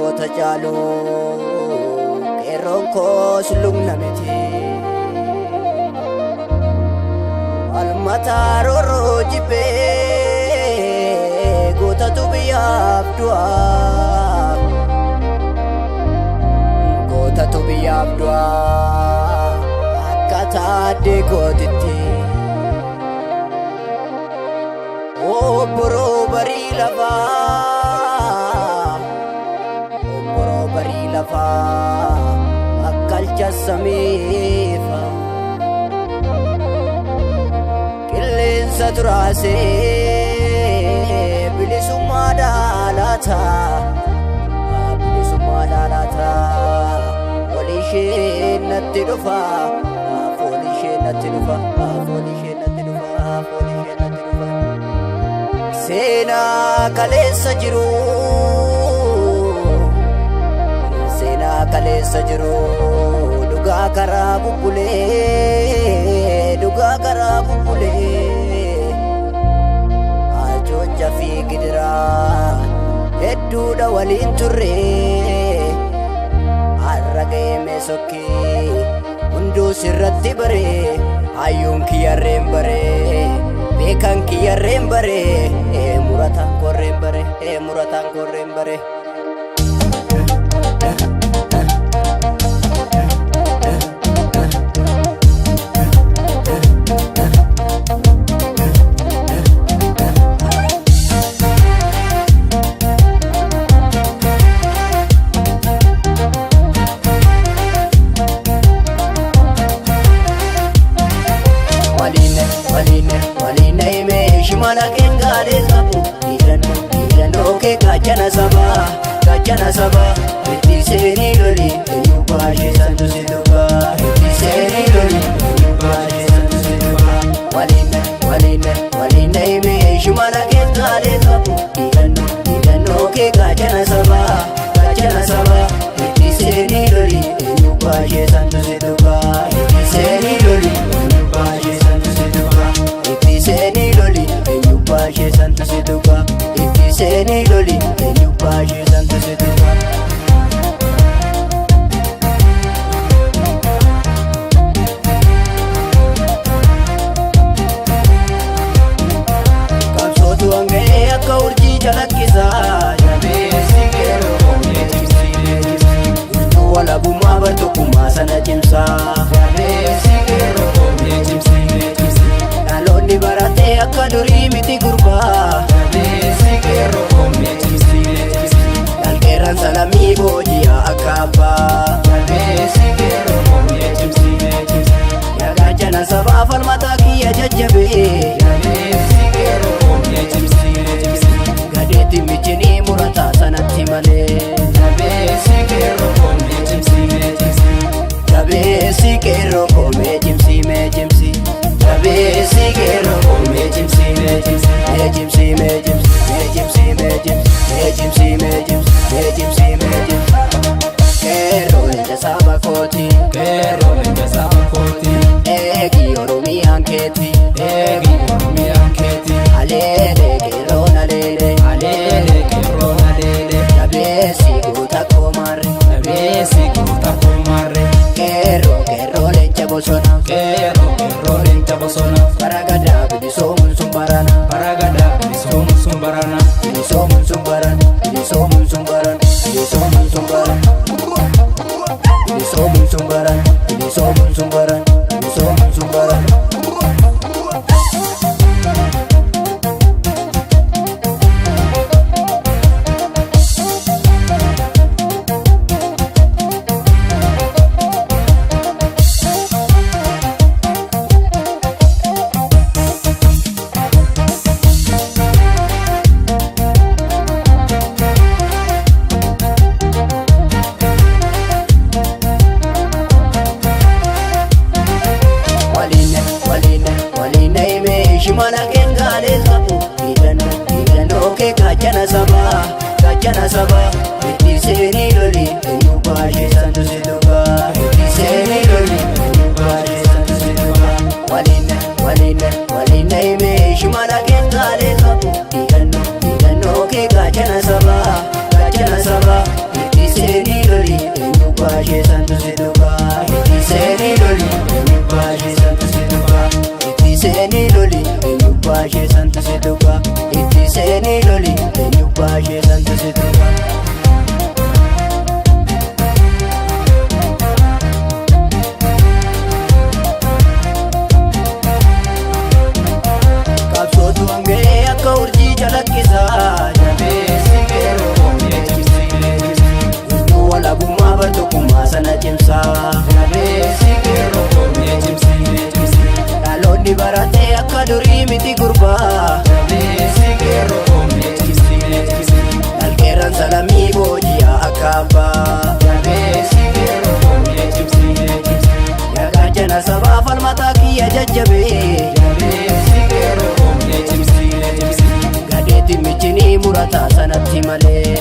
goota jaalu qeerroon koo sulumna miti almataa roorroo jibbee gootatu biyyaaf du'a gootatu biyyaaf du'a akka taaddee gootitti obboroo barii lafaa akkalcha samiifa qilleensa turaasee bilisummaa dhaalata walisheen natti dhufa foolisheen natti dhufa seenaa kaleessa jiru dhugaa karaa bubbulee ajoocha fi gidiraa hedduudha waliin turre har'a geemee sokkii hunduu sirratti bare hayyuun kiyyarreen bare beekan kiyyarreen bare murataan korreen bare Shimala kengale sabu Irano ke kachana saba Iti seni loli Enyubashi santu situka Iti seni loli Enyubashi santu situka Walina ime Shimala kengale sabu Irano ke kachana saba Iti seni loli Enyubashi santu situka Iti seni loli Enyubashi santu situka Iti seni loli Enyubashi santu situka Iti seni loli Enyubashi santu situka Kapsootu hanga'ee akka urjii calaqqisa Jabeessi qeerroo koomee cimsee Urjuu walabummaa bartokkummaa sana cimsa Jabeessi qeerroo koomee cimsee Dhaloonni baratee akka durii miti gurbaa Jabeessi qeerroo koomee cimsee Dhalqeerran salamii booji'aa akka abbaa Jabeessi qeerroo koomee cimsee Yagaachana sabaa falmataa kiyya jajjabee Jabeessi qeerroo koomee cimsee Gadeetti michinii murataa sanatti malee Jabeessi qeerroo koomee cimsee Jabeessi qeerroo koomee cimsee Jabeessi qeerroo koomee cimsee Qeerroo leenca saba kooti Eegi Oromiyaan keeti Aleelee qeerroon aleelee Jabeessi guutaa koomaarre Qeerroo leenca bosona Baragadaa bilisoomuun sun barana Bilisoomuun sun barana Shimala kengale sabu Irano ke kachana saba Iti seni loli Enyubashi santu situka Iti seni loli Enyubashi santu situka Walina ime Shimala kengale sabu Irano ke kachana saba Iti lamii booji'a akka abbaa. Jabeessi qeerroo koomee cimsee Yaa gaachana sabaa falmataa kiyya jajjabee. Jabeessi qeerroo koomee cimsee Gadeetti michinii murataa sanatti malee.